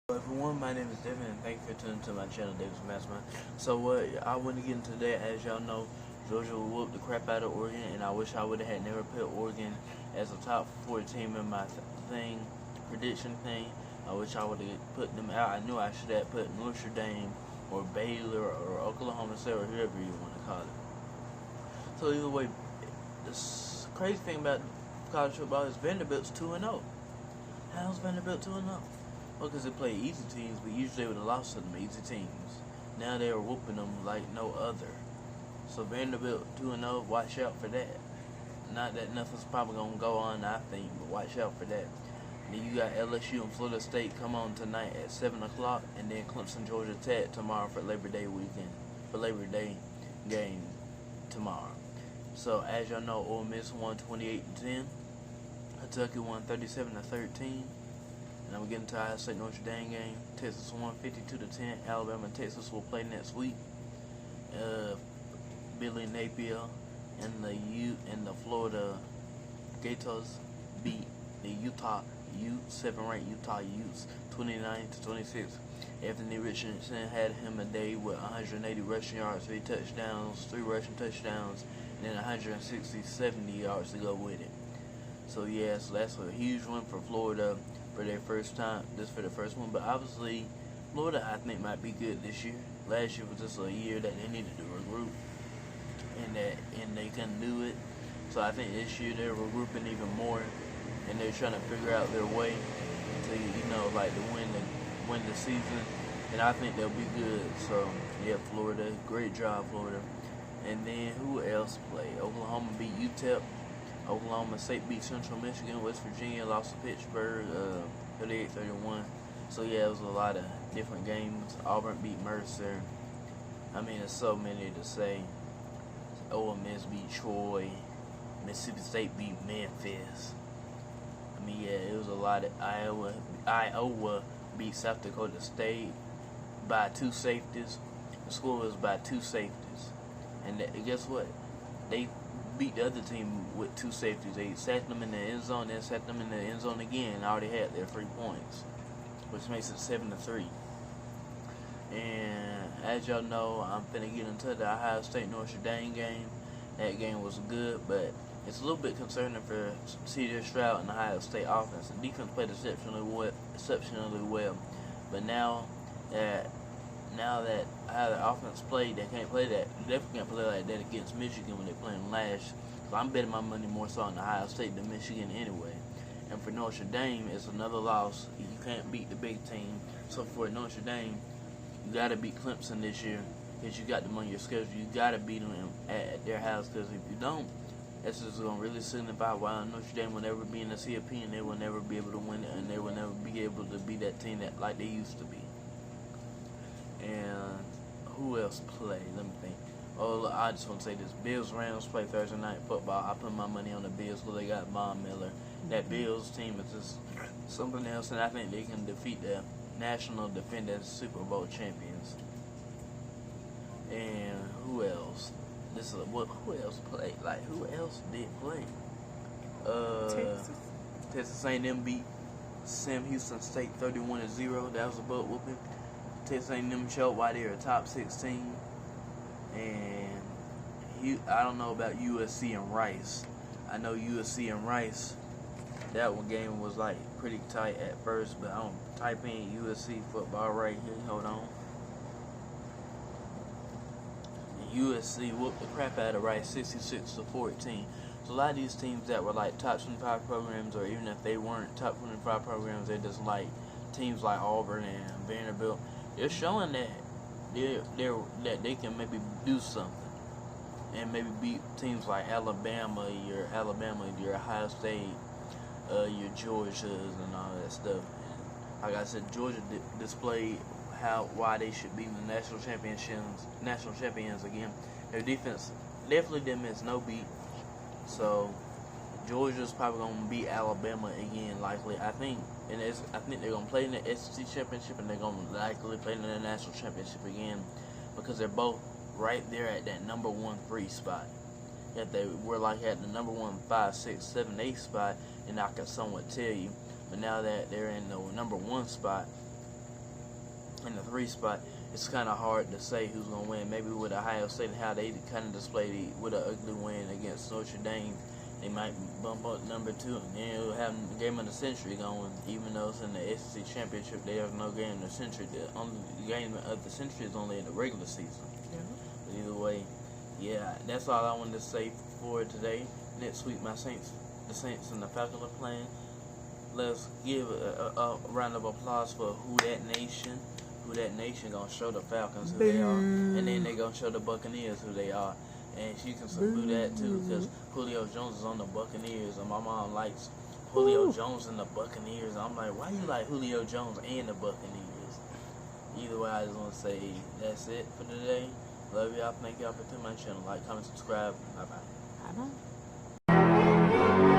Hello everyone, my name is Devin and thank you for tuning to my channel, David's Mastermind. So what I want to get into today, as y'all know, Georgia whooped the crap out of Oregon, and I wish I would have had never put Oregon as a top 4 team in my prediction thing. I wish I would have put them out. I knew I should have put Notre Dame or Baylor or Oklahoma State or whoever you want to call it. So either way, the crazy thing about college football is Vanderbilt's 2-0. How's Vanderbilt 2-0? Well, because they play easy teams, but usually they would have lost to them easy teams. Now they're whooping them like no other. So Vanderbilt 2-0, watch out for that. Not that nothing's probably going to go on, I think, but watch out for that. And then you got LSU and Florida State come on tonight at 7 o'clock, and then Clemson, Georgia Tech tomorrow for Labor Day weekend, for Labor Day game tomorrow. So as y'all know, Ole Miss won 28-10. Kentucky won 37-13. And I'm getting to Ohio State Notre Dame game. Texas won 52-10. Alabama and Texas will play next week. Billy Napier and the Florida Gators beat the Utah 7-ranked Utah Utes 29-26. Anthony Richardson had him a day with 180 rushing yards, 3 touchdowns, 3 rushing touchdowns, and then 170 yards to go with it. So yeah, so that's a huge win for Florida for their first time. This for the first one, but obviously Florida I think might be good this year. Last year was just a year that they needed to regroup, and they couldn't do it. So I think this year they're regrouping even more, and they're trying to figure out their way to like to win the season, and I think they'll be good. So yeah, Florida, great job Florida. And then who else played? Oklahoma beat UTEP. Oklahoma State beat Central Michigan. West Virginia lost to Pittsburgh 38-31. So yeah, it was a lot of different games. Auburn beat Mercer. I mean, there's so many to say. Ole Miss beat Troy. Mississippi State beat Memphis. I mean, yeah, it was a lot of Iowa beat South Dakota State by 2 safeties. The score was by 2 safeties. And guess what? They beat the other team with 2 safeties. They sacked them in the end zone, then sacked them in the end zone again, and already had their 3 points, which makes it 7-3. And as y'all know, I'm finna get into the Ohio State Notre Dame game. That game was good, but it's a little bit concerning for C.J. Stroud and the Ohio State offense. The defense played exceptionally well, but now that how the offense played, they can't play that. They definitely can't play like that against Michigan when they're playing Lash. So I'm betting my money more so on Ohio State than Michigan anyway. And for Notre Dame, it's another loss. You can't beat the big team. So for Notre Dame, you got to beat Clemson this year because you got them on your schedule. You got to beat them at their house, because if you don't, that's just going to really signify why Notre Dame will never be in the CFP, and they will never be able to win it, and they will never be able to be that team that like they used to be. And who else played? Let me think. Oh, I just want to say this. Bills-Rams play Thursday night football. I put my money on the Bills because they got Von Miller. That Bills team is just something else, and I think they can defeat the national defending Super Bowl champions. And who else? Who else played? Like, who else did play? Texas A&M beat Sam Houston State 31-0. That was a butt whooping. Texas A&M choked while they were top 16. And I don't know about USC and Rice. I know USC and Rice, that one game was like pretty tight at first, but I'm type in USC football right here. Hold on. And USC whooped the crap out of Rice 66-14. So a lot of these teams that were like top 25 programs, or even if they weren't top 25 programs, they're just like teams like Auburn and Vanderbilt. They're showing that that they can maybe do something and maybe beat teams like Alabama, your Ohio State, your Georgias, and all that stuff. And like I said, Georgia displayed why they should be the national champions again. Their defense definitely didn't miss no beat. So Georgia's probably gonna beat Alabama again, likely. I think they're gonna play in the SEC championship, and they're gonna likely play in the national championship again, because they're both right there at that number 1, 3 spot. If they were like at the number 1, 5, 6, 7, 8 spot, and I could somewhat tell you. But now that they're in the number 1 spot and the 3 spot, it's kind of hard to say who's gonna win. Maybe with Ohio State and how they kind of displayed with an ugly win against Notre Dame, they might bump up number 2, and then they'll have the game of the century going. Even though it's in the SEC championship, they have no game of the century. The only game of the century is only in the regular season. But either way, yeah, that's all I wanted to say for today. Next week, the Saints and the Falcons are playing. Let's give a round of applause for Who That Nation gonna show the Falcons who they are, and then they gonna show the Buccaneers who they are. And she can salute that too, because Julio Jones is on the Buccaneers, and my mom likes Julio Jones and the Buccaneers. I'm like, why you like Julio Jones and the Buccaneers? Either way, I just want to say that's it for today. Love y'all. Thank y'all for tuning my channel. Like, comment, subscribe. Bye bye.